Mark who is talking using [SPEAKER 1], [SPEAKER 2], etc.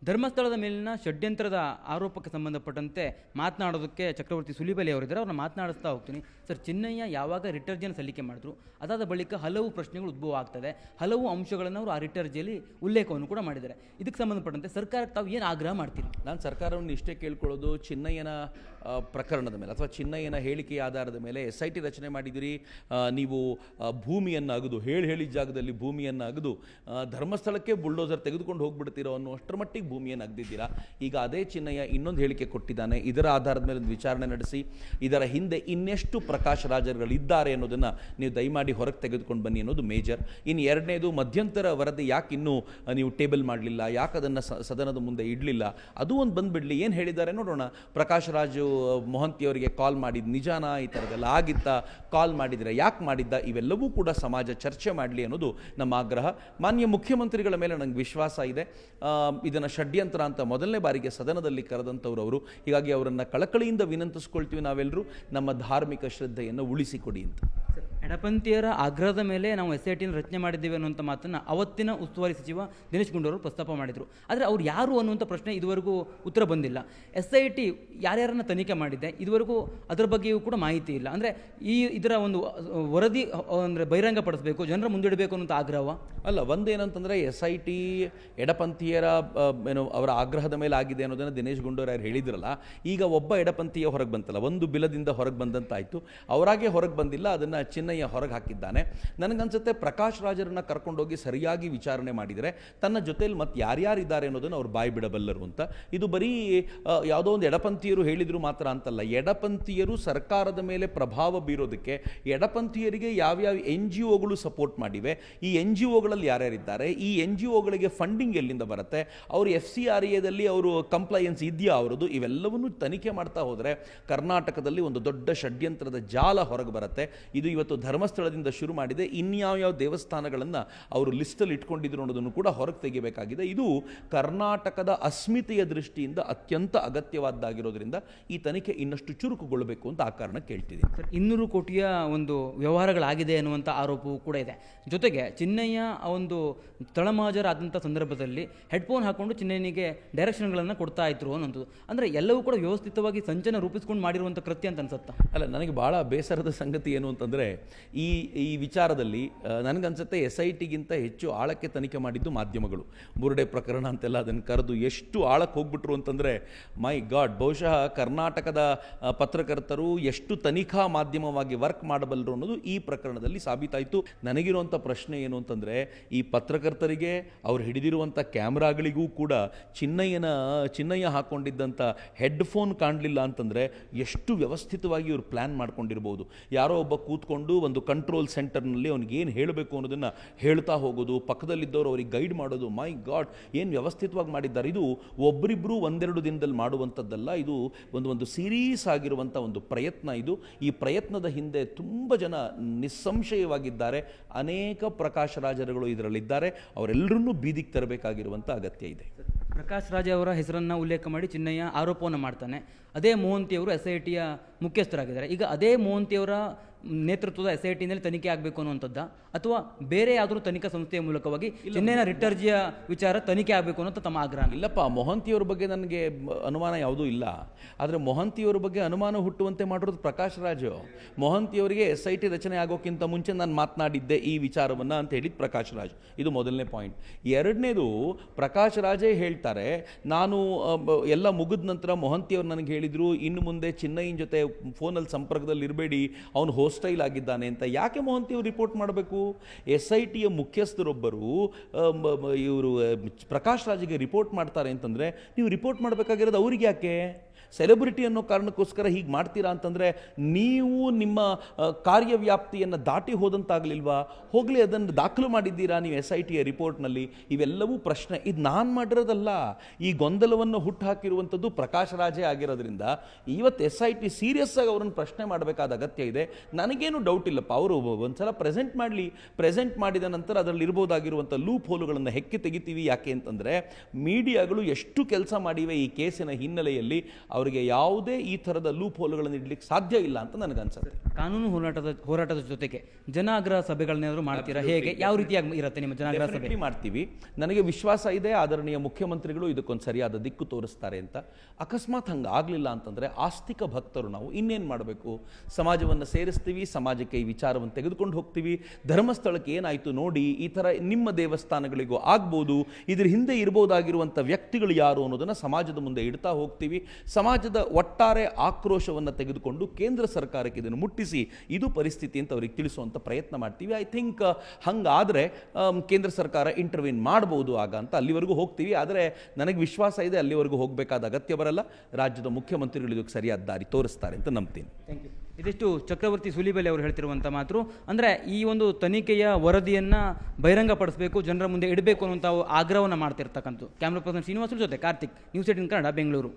[SPEAKER 1] ಧರ್ಮಸ್ಥಳದ ಮೇಲಿನ ಷಡ್ಯಂತ್ರದ ಆರೋಪಕ್ಕೆ ಸಂಬಂಧಪಟ್ಟಂತೆ ಮಾತನಾಡೋದಕ್ಕೆ ಚಕ್ರವರ್ತಿ ಸುಲಿಬೆಲೆ ಅವರಿದ್ದಾರೆ. ಅವ್ರನ್ನ ಮಾತನಾಡಿಸ್ತಾ ಹೋಗ್ತೀನಿ. ಸರ್, ಚಿನ್ನಯ್ಯ ಯಾವಾಗ ರಿಟರ್ಜಿಯನ್ನು ಸಲ್ಲಿಕೆ ಮಾಡಿದ್ರು, ಅದಾದ ಬಳಿಕ ಹಲವು ಪ್ರಶ್ನೆಗಳು ಉದ್ಭವ ಆಗ್ತದೆ. ಹಲವು ಅಂಶಗಳನ್ನು ಅವರು ಆ ರಿಟರ್ಜಿಯಲ್ಲಿ ಉಲ್ಲೇಖವನ್ನು ಕೂಡ ಮಾಡಿದ್ದಾರೆ. ಇದಕ್ಕೆ ಸಂಬಂಧಪಟ್ಟಂತೆ ಸರ್ಕಾರಕ್ಕೆ ತಾವು ಏನು ಆಗ್ರಹ ಮಾಡ್ತೀರಿ?
[SPEAKER 2] ನಾನು ಸರ್ಕಾರವನ್ನು ಇಷ್ಟೇ ಕೇಳ್ಕೊಳ್ಳೋದು, ಚಿನ್ನಯ್ಯನ ಪ್ರಕರಣದ ಮೇಲೆ ಅಥವಾ ಚಿನ್ನಯ್ಯನ ಹೇಳಿಕೆಯ ಆಧಾರದ ಮೇಲೆ SIT ರಚನೆ ಮಾಡಿದಿರಿ. ನೀವು ಭೂಮಿಯನ್ನು ಅಗದು ಹೇಳಿದ ಜಾಗದಲ್ಲಿ ಭೂಮಿಯನ್ನು ಅಗದು ಧರ್ಮಸ್ಥಳಕ್ಕೆ ಬುಲ್ಡೋಸರ್ ತೆಗೆದುಕೊಂಡು ಹೋಗ್ಬಿಡ್ತೀರೋ ಅನ್ನುವಷ್ಟರ ಮಟ್ಟಿಗೆ ಭೂಮಿಯನ್ನು ಅಗದಿದ್ದೀರಾ. ಈಗ ಅದೇ ಚಿನ್ನಯ್ಯ ಇನ್ನೊಂದು ಹೇಳಿಕೆ ಕೊಟ್ಟಿದ್ದಾನೆ. ಇದರ ಆಧಾರದ ಮೇಲೆ ಒಂದು ವಿಚಾರಣೆ ನಡೆಸಿ ಇದರ ಹಿಂದೆ ಇನ್ನೆಷ್ಟು ಪ್ರಕಾಶ್ ರಾಜರುಗಳಿದ್ದಾರೆ ಅನ್ನೋದನ್ನು ನೀವು ದಯಮಾಡಿ ಹೊರಗೆ ತೆಗೆದುಕೊಂಡು ಬನ್ನಿ ಅನ್ನೋದು ಮೇಜರ್. ಇನ್ನು ಎರಡನೇದು, ಮಧ್ಯಂತರ ವರದಿ ಯಾಕೆ ಇನ್ನೂ ನೀವು ಟೇಬಲ್ ಮಾಡಲಿಲ್ಲ, ಯಾಕೆ ಅದನ್ನು ಸದನದ ಮುಂದೆ ಇಡಲಿಲ್ಲ, ಅದು ಒಂದು ಬಂದುಬಿಡಲಿ. ಏನು ಹೇಳಿದ್ದಾರೆ ನೋಡೋಣ. ಪ್ರಕಾಶ್ ರಾಜು ಮೊಹಂತಿಯವರಿಗೆ ಕಾಲ್ ಮಾಡಿದ್ದು ನಿಜಾನಾ, ಈ ಥರದ್ದೆಲ್ಲ ಆಗಿತ್ತ, ಕಾಲ್ ಮಾಡಿದರೆ ಯಾಕೆ ಮಾಡಿದ್ದ, ಇವೆಲ್ಲವೂ ಕೂಡ ಸಮಾಜ ಚರ್ಚೆ ಮಾಡಲಿ ಅನ್ನೋದು ನಮ್ಮ ಆಗ್ರಹ. ಮಾನ್ಯ ಮುಖ್ಯಮಂತ್ರಿಗಳ ಮೇಲೆ ನನಗೆ ವಿಶ್ವಾಸ ಇದೆ. ಇದನ್ನು ಷಡ್ಯಂತ್ರ ಅಂತ ಮೊದಲನೇ ಬಾರಿಗೆ ಸದನದಲ್ಲಿ ಕರೆದಂಥವ್ರು ಅವರು. ಹೀಗಾಗಿ ಅವರನ್ನು ಕಳಕಳಿಯಿಂದ ವಿನಂತಿಸ್ಕೊಳ್ತೀವಿ ನಾವೆಲ್ಲರೂ, ನಮ್ಮ ಧಾರ್ಮಿಕ ಶ್ರದ್ಧೆಯನ್ನು ಉಳಿಸಿಕೊಡಿ ಅಂತ.
[SPEAKER 1] ಎಡಪಂಥೀಯರ ಆಗ್ರಹದ ಮೇಲೆ ನಾವು SIT ರಚನೆ ಮಾಡಿದ್ದೇವೆ ಅನ್ನುವಂಥ ಮಾತನ್ನು ಅವತ್ತಿನ ಉಸ್ತುವಾರಿ ಸಚಿವ ದಿನೇಶ್ ಗುಂಡೂರಾವ್ ಪ್ರಸ್ತಾಪ ಮಾಡಿದರು. ಆದರೆ ಅವ್ರು ಯಾರು ಅನ್ನುವಂಥ ಪ್ರಶ್ನೆ ಇದುವರೆಗೂ ಉತ್ತರ ಬಂದಿಲ್ಲ. SIT ಯಾರ್ಯಾರನ್ನು ತನಿಖೆ ಮಾಡಿದೆ, ಇದುವರೆಗೂ ಅದರ ಬಗ್ಗೆಯೂ ಕೂಡ ಮಾಹಿತಿ ಇಲ್ಲ. ಅಂದರೆ ಇದರ ಒಂದು ವರದಿ ಅಂದರೆ ಬಹಿರಂಗಪಡಿಸಬೇಕು, ಜನರ ಮುಂದಿಡಬೇಕು ಅನ್ನುವಂಥ ಆಗ್ರಹ
[SPEAKER 2] ಅಲ್ಲ. ಒಂದೇನಂತಂದರೆ SIT ಎಡಪಂಥೀಯರ ಅವರ ಆಗ್ರಹದ ಮೇಲೆ ಆಗಿದೆ ಅನ್ನೋದನ್ನು ದಿನೇಶ್ ಗುಂಡೂರಾವ್ ಹೇಳಿದ್ರಲ್ಲ. ಈಗ ಒಬ್ಬ ಎಡಪಂಥೀಯ ಹೊರಗೆ ಬಂತಲ್ಲ, ಒಂದು ಬಿಲದಿಂದ ಹೊರಗೆ ಬಂದಂತಾಯಿತು. ಅವರಾಗೆ ಹೊರಗೆ ಬಂದಿಲ್ಲ, ಅದನ್ನು ಚಿನ್ನಯ್ಯ ಹೊರಗೆ ಹಾಕಿದ್ದಾನೆ. ನನಗನ್ಸುತ್ತೆ ಪ್ರಕಾಶ್ ರಾಜರನ್ನ ಕರ್ಕೊಂಡೋಗಿ ಸರಿಯಾಗಿ ವಿಚಾರಣೆ ಮಾಡಿದರೆ ತನ್ನ ಜೊತೆಯಲ್ಲಿ ಮತ್ತೆ ಯಾರ್ಯಾರಿದ್ದಾರೆ ಅನ್ನೋದನ್ನು ಅವ್ರು ಬಾಯಿ ಬಿಡಬಲ್ಲರು ಅಂತ. ಇದು ಬರೀ ಯಾವುದೋ ಒಂದು ಎಡಪಂಥೀಯರು ಹೇಳಿದ್ರು ಮಾತ್ರ ಅಂತಲ್ಲ. ಎಡಪಂಥೀಯರು ಸರ್ಕಾರದ ಮೇಲೆ ಪ್ರಭಾವ ಬೀರೋದಕ್ಕೆ ಎಡಪಂಥೀಯರಿಗೆ ಯಾವ್ಯಾವ NGOಗಳು ಸಪೋರ್ಟ್ ಮಾಡಿವೆ, ಈ NGOಗಳಲ್ಲಿ ಯಾರ್ಯಾರಿದ್ದಾರೆ, ಈ NGOಗಳಿಗೆ ಫಂಡಿಂಗ್ ಎಲ್ಲಿಂದ ಬರುತ್ತೆ, ಅವರು FCRAದಲ್ಲಿ ಅವರು ಕಂಪ್ಲೈಯನ್ಸ್ ಇದೆಯಾ ಅವರದು, ಇವೆಲ್ಲವನ್ನೂ ತನಿಖೆ ಮಾಡ್ತಾ ಹೋದರೆ ಕರ್ನಾಟಕದಲ್ಲಿ ಒಂದು ದೊಡ್ಡ ಷಡ್ಯಂತ್ರದ ಜಾಲ ಹೊರಗೆ ಬರುತ್ತೆ. ಇದು ಇವತ್ತು ಧರ್ಮಸ್ಥಳದಿಂದ ಶುರು ಮಾಡಿದೆ. ಇನ್ಯಾವ್ಯಾವ ದೇವಸ್ಥಾನಗಳನ್ನು ಅವರು ಲಿಸ್ಟಲ್ಲಿ ಇಟ್ಕೊಂಡಿದ್ರು ಅನ್ನೋದನ್ನು ಕೂಡ ಹೊರಗೆ ತೆಗಿಬೇಕಾಗಿದೆ. ಇದು ಕರ್ನಾಟಕದ ಅಸ್ಮಿತೆಯ ದೃಷ್ಟಿಯಿಂದ ಅತ್ಯಂತ ಅಗತ್ಯವಾದ್ದಾಗಿರೋದ್ರಿಂದ ಈ ತನಿಖೆ ಇನ್ನಷ್ಟು ಚುರುಕುಗೊಳ್ಳಬೇಕು ಅಂತ ಆ ಕಾರಣ ಕೇಳ್ತಿದ್ದೀನಿ.
[SPEAKER 1] 200 ಕೋಟಿಯ ಒಂದು ವ್ಯವಹಾರಗಳಾಗಿದೆ ಅನ್ನುವಂಥ ಆರೋಪವೂ ಕೂಡ ಇದೆ. ಜೊತೆಗೆ ಚಿನ್ನಯ್ಯ ಆ ಒಂದು ತಳಮಹಾಜರಾದಂಥ ಸಂದರ್ಭದಲ್ಲಿ ಹೆಡ್ಫೋನ್ ಹಾಕೊಂಡು ಚಿನ್ನಯ್ಯನಿಗೆ ಡೈರೆಕ್ಷನ್ಗಳನ್ನು ಕೊಡ್ತಾ ಇದ್ರು ಅನ್ನೋದು. ಅಂದರೆ ಎಲ್ಲವೂ ಕೂಡ ವ್ಯವಸ್ಥಿತವಾಗಿ ಸಂಚನ ರೂಪಿಸ್ಕೊಂಡು ಮಾಡಿರುವಂಥ ಕೃತ್ಯ ಅಂತ ಅನ್ಸುತ್ತಾ?
[SPEAKER 2] ಅಲ್ಲ, ನನಗೆ ಭಾಳ ಬೇಸರದ ಸಂಗತಿ ಏನು ಅಂತಂದರೆ ಈ ವಿಚಾರದಲ್ಲಿ ನನಗನ್ಸುತ್ತೆ SITಗಿಂತ ಹೆಚ್ಚು ಆಳಕ್ಕೆ ತನಿಖೆ ಮಾಡಿದ್ದು ಮಾಧ್ಯಮಗಳು. ಬುರುಡೆ ಪ್ರಕರಣ ಅಂತೆಲ್ಲ ಅದನ್ನು ಕರೆದು ಎಷ್ಟು ಆಳಕ್ಕೆ ಹೋಗ್ಬಿಟ್ರು ಅಂತಂದರೆ ಮೈ ಗಾಡ್, ಬಹುಶಃ ಕರ್ನಾಟಕದ ಪತ್ರಕರ್ತರು ಎಷ್ಟು ತನಿಖಾ ಮಾಧ್ಯಮವಾಗಿ ವರ್ಕ್ ಮಾಡಬಲ್ಲರು ಅನ್ನೋದು ಈ ಪ್ರಕರಣದಲ್ಲಿ ಸಾಬೀತಾಯಿತು. ನನಗಿರುವಂಥ ಪ್ರಶ್ನೆ ಏನು ಅಂತಂದರೆ, ಈ ಪತ್ರಕರ್ತರಿಗೆ ಅವ್ರು ಹಿಡಿದಿರುವಂಥ ಕ್ಯಾಮ್ರಾಗಳಿಗೂ ಕೂಡ ಚಿನ್ನಯ್ಯ ಹಾಕ್ಕೊಂಡಿದ್ದಂಥ ಹೆಡ್ಫೋನ್ ಕಾಣಲಿಲ್ಲ ಅಂತಂದರೆ ಎಷ್ಟು ವ್ಯವಸ್ಥಿತವಾಗಿ ಇವ್ರು ಪ್ಲ್ಯಾನ್ ಮಾಡ್ಕೊಂಡಿರ್ಬೋದು. ಯಾರೋ ಒಬ್ಬ ಕೂತ್ಕೊಂಡು ಒಂದು ಕಂಟ್ರೋಲ್ ಸೆಂಟರ್ನಲ್ಲಿ ಅವ್ನಿಗೆ ಏನು ಹೇಳಬೇಕು ಅನ್ನೋದನ್ನು ಹೇಳ್ತಾ ಹೋಗೋದು, ಪಕ್ಕದಲ್ಲಿದ್ದವರು ಅವ್ರಿಗೆ ಗೈಡ್ ಮಾಡೋದು. ಮೈ ಗಾಡ್, ಏನು ವ್ಯವಸ್ಥಿತವಾಗಿ ಮಾಡಿದ್ದಾರೆ. ಇದು ಒಬ್ಬರಿಬ್ಬರು ಒಂದೆರಡು ದಿನದಲ್ಲಿ ಮಾಡುವಂಥದ್ದಲ್ಲ. ಇದು ಒಂದು ಸೀರೀಸ್ ಆಗಿರುವಂಥ ಒಂದು ಪ್ರಯತ್ನ. ಇದು ಈ ಪ್ರಯತ್ನದ ಹಿಂದೆ ತುಂಬ ಜನ ನಿಸ್ಸಂಶಯವಾಗಿದ್ದಾರೆ. ಅನೇಕ ಪ್ರಕಾಶ್ ರಾಜರುಗಳು ಇದರಲ್ಲಿದ್ದಾರೆ. ಅವರೆಲ್ಲರನ್ನೂ ಬೀದಿಗೆ ತರಬೇಕಾಗಿರುವಂಥ ಅಗತ್ಯ ಇದೆ.
[SPEAKER 1] ಪ್ರಕಾಶ್ ರಾಜ್ ಅವರ ಹೆಸರನ್ನು ಉಲ್ಲೇಖ ಮಾಡಿ ಚಿನ್ನಯ್ಯ ಆರೋಪವನ್ನು ಮಾಡ್ತಾನೆ. ಅದೇ ಮೋಹಂತಿಯವರು SITಯ ಮುಖ್ಯಸ್ಥರಾಗಿದ್ದಾರೆ. ಈಗ ಅದೇ ಮೋಹಂತಿಯವರ ನೇತೃತ್ವದ SITನಲ್ಲಿ ತನಿಖೆ ಆಗಬೇಕು ಅನ್ನುವಂಥದ್ದ, ಅಥವಾ ಬೇರೆ ಯಾವುದಾದ್ರೂ ತನಿಖಾ ಸಂಸ್ಥೆಯ ಮೂಲಕವಾಗಿ ಚಿನ್ನಯ್ಯನ ರಿಟರ್ಜಿಯ ವಿಚಾರ ತನಿಖೆ ಆಗಬೇಕು ಅನ್ನೋಂಥ ತಮ್ಮ ಆಗ್ರಹ?
[SPEAKER 2] ಇಲ್ಲಪ್ಪ, ಮೊಹಂತಿಯವರ ಬಗ್ಗೆ ನನಗೆ ಅನುಮಾನ ಯಾವುದೂ ಇಲ್ಲ. ಆದರೆ ಮೊಹಂತಿಯವರ ಬಗ್ಗೆ ಅನುಮಾನ ಹುಟ್ಟುವಂತೆ ಮಾಡಿರೋದು ಪ್ರಕಾಶ್ ರಾಜು. ಮೊಹಂತಿಯವರಿಗೆ SIT ರಚನೆ ಆಗೋಕ್ಕಿಂತ ಮುಂಚೆ ನಾನು ಮಾತನಾಡಿದ್ದೆ ಈ ವಿಚಾರವನ್ನು ಅಂತ ಹೇಳಿದ್ದು ಪ್ರಕಾಶ್ ರಾಜ್. ಇದು ಮೊದಲನೇ ಪಾಯಿಂಟ್. ಎರಡನೇದು, ಪ್ರಕಾಶ್ ರಾಜೇ ಹೇಳ್ತಾರೆ, ನಾನು ಎಲ್ಲ ಮುಗಿದ ನಂತರ ಮೊಹಂತಿಯವರು ನನಗೆ ಹೇಳಿದರು, ಇನ್ನು ಮುಂದೆ ಚಿನ್ನಯ್ಯನ ಜೊತೆ ಫೋನಲ್ಲಿ ಸಂಪರ್ಕದಲ್ಲಿ ಇರಬೇಡಿ, ಅವನು ಹೋಸ್ಟೈಲ್ ಆಗಿದ್ದಾನೆ ಅಂತ. ಯಾಕೆ ಮೊಹಂತಿಯವರು ರಿಪೋರ್ಟ್ ಮಾಡಬೇಕು? SITಯ ಮುಖ್ಯಸ್ಥರೊಬ್ಬರು ಇವರು ಪ್ರಕಾಶ್ ರಾಜ್ಗೆ ರಿಪೋರ್ಟ್ ಮಾಡ್ತಾರೆ ಅಂತಂದರೆ ನೀವು ರಿಪೋರ್ಟ್ ಮಾಡಬೇಕಾಗಿರೋದು ಅವ್ರಿಗೆ ಯಾಕೆ? ಸೆಲೆಬ್ರಿಟಿ ಅನ್ನೋ ಕಾರಣಕ್ಕೋಸ್ಕರ ಹೀಗೆ ಮಾಡ್ತೀರಾ ಅಂತಂದರೆ ನೀವು ನಿಮ್ಮ ಕಾರ್ಯವ್ಯಾಪ್ತಿಯನ್ನು ದಾಟಿ ಹೋದಂತಾಗಲಿಲ್ವಾ? ಹೋಗಲಿ, ಅದನ್ನು ದಾಖಲು ಮಾಡಿದ್ದೀರಾ ನೀವು SITಯ ರಿಪೋರ್ಟ್ನಲ್ಲಿ? ಇವೆಲ್ಲವೂ ಪ್ರಶ್ನೆ. ಇದು ನಾನು ಮಾಡಿರೋದಲ್ಲ. ಈ ಗೊಂದಲವನ್ನು ಹುಟ್ಟುಹಾಕಿರುವಂಥದ್ದು ಪ್ರಕಾಶ್ ರಾಜೇ ಆಗಿರೋದ್ರಿಂದ ಇವತ್ತು SIT ಸೀರಿಯಸ್ ಆಗಿ ಅವರನ್ನು ಪ್ರಶ್ನೆ ಮಾಡಬೇಕಾದ ಅಗತ್ಯ ಇದೆ. ನನಗೇನು ಡೌಟ್ ಇಲ್ಲಪ್ಪ. ಅವರು ಒಂದ್ಸಲ ಪ್ರೆಸೆಂಟ್ ಮಾಡಿದ ನಂತರ ಅದರಲ್ಲಿ ಇರ್ಬೋದಾಗಿರುವಂಥ ಲೂಪ್ ಹೋಲುಗಳನ್ನು ಹೆಕ್ಕಿ ತೆಗಿತೀವಿ. ಯಾಕೆ ಅಂತಂದರೆ ಮೀಡಿಯಾಗಳು ಎಷ್ಟು ಕೆಲಸ ಮಾಡಿವೆ ಈ ಕೇಸಿನ ಹಿನ್ನೆಲೆಯಲ್ಲಿ, ಅವರಿಗೆ ಯಾವುದೇ ಈ ಥರದ ಲೂಪ್ ಹೋಲುಗಳನ್ನು ಇಡ್ಲಿಕ್ಕೆ ಸಾಧ್ಯ ಇಲ್ಲ ಅಂತ ನನಗನ್ಸುತ್ತೆ.
[SPEAKER 1] ಕಾನೂನು ಹೋರಾಟದ ಜೊತೆಗೆ ಜನಾಗ್ರಹ ಸಭೆಗಳನ್ನೇನಾದ್ರು ಮಾಡ್ತೀರಾ? ಹೇಗೆ, ಯಾವ ರೀತಿಯಾಗಿ ಇರುತ್ತೆ ನಿಮ್ಮ ಜನಾಗ್ರಹ ಸಭೆ?
[SPEAKER 2] ಡೆಫಿನೆಟ್ಲಿ ಮಾಡ್ತೀವಿ. ನನಗೆ ವಿಶ್ವಾಸ ಇದೆ ಆದರಣೀಯ ಮುಖ್ಯಮಂತ್ರಿಗಳು ಇದಕ್ಕೊಂದು ಸರಿಯಾದ ದಿಕ್ಕು ತೋರಿಸ್ತಾರೆ ಅಂತ. ಅಕಸ್ಮಾತ್ ಹಂಗೆ ಆಗಲಿಲ್ಲ ಅಂತಂದರೆ ಆಸ್ತಿಕ ಭಕ್ತರು ನಾವು ಇನ್ನೇನು ಮಾಡಬೇಕು? ಸಮಾಜವನ್ನು ಸೇರಿಸ್ತೀವಿ, ಸಮಾಜಕ್ಕೆ ಈ ವಿಚಾರವನ್ನು ತೆಗೆದುಕೊಂಡು ಹೋಗ್ತೀವಿ. ಧರ್ಮಸ್ಥಳಕ್ಕೆ ಏನಾಯಿತು ನೋಡಿ, ಈ ಥರ ನಿಮ್ಮ ದೇವಸ್ಥಾನಗಳಿಗೂ ಆಗ್ಬೋದು, ಇದ್ರ ಹಿಂದೆ ಇರ್ಬೋದಾಗಿರುವಂಥ ವ್ಯಕ್ತಿಗಳು ಯಾರು ಅನ್ನೋದನ್ನು ಸಮಾಜದ ಮುಂದೆ ಇಡ್ತಾ ಹೋಗ್ತೀವಿ. ಸಮಾಜದ ಒಟ್ಟಾರೆ ಆಕ್ರೋಶವನ್ನು ತೆಗೆದುಕೊಂಡು ಕೇಂದ್ರ ಸರ್ಕಾರಕ್ಕೆ ಇದನ್ನು ಮುಟ್ಟಿಸಿ ಇದು ಪರಿಸ್ಥಿತಿ ಅಂತ ಅವ್ರಿಗೆ ತಿಳಿಸುವಂಥ ಪ್ರಯತ್ನ ಮಾಡ್ತೀವಿ. ಐ ಥಿಂಕ್ ಹಂಗಾದರೆ ಕೇಂದ್ರ ಸರ್ಕಾರ ಇಂಟರ್ವ್ಯೂನ್ ಮಾಡ್ಬೋದು ಆಗ ಅಂತ. ಅಲ್ಲಿವರೆಗೂ ಹೋಗ್ತೀವಿ. ಆದರೆ ನನಗೆ ವಿಶ್ವಾಸ ಇದೆ ಅಲ್ಲಿವರೆಗೂ ಹೋಗಬೇಕಾದ ಅಗತ್ಯ ಬರಲ್ಲ. ರಾಜ್ಯದ ಮುಖ್ಯಮಂತ್ರಿಗಳು ಇದಕ್ಕೆ ಸರಿಯಾದ ದಾರಿ ತೋರಿಸ್ತಾರೆ ಅಂತ ನಂಬ್ತೀನಿ.
[SPEAKER 1] Thank you. ಇದಿಷ್ಟು ಚಕ್ರವರ್ತಿ ಸೂಲಿಬೆಲೆ ಅವರು ಹೇಳ್ತಿರುವಂಥ ಮಾತು. ಅಂದರೆ ಈ ಒಂದು ತನಿಖೆಯ ವರದಿಯನ್ನು ಬಹಿರಂಗಪಡಿಸಬೇಕು, ಜನರ ಮುಂದೆ ಇಡಬೇಕು ಅನ್ನುವಂಥ ಆಗ್ರಹವನ್ನು ಮಾಡ್ತಿರ್ತಕ್ಕಂಥ. ಕ್ಯಾಮ್ರಾ ಪರ್ಸನ್ ಶ್ರೀನಿವಾಸರ ಜೊತೆ ಕಾರ್ತಿಕ್, ನ್ಯೂಸ್ 18 ಕನ್ನಡ, ಬೆಂಗಳೂರು.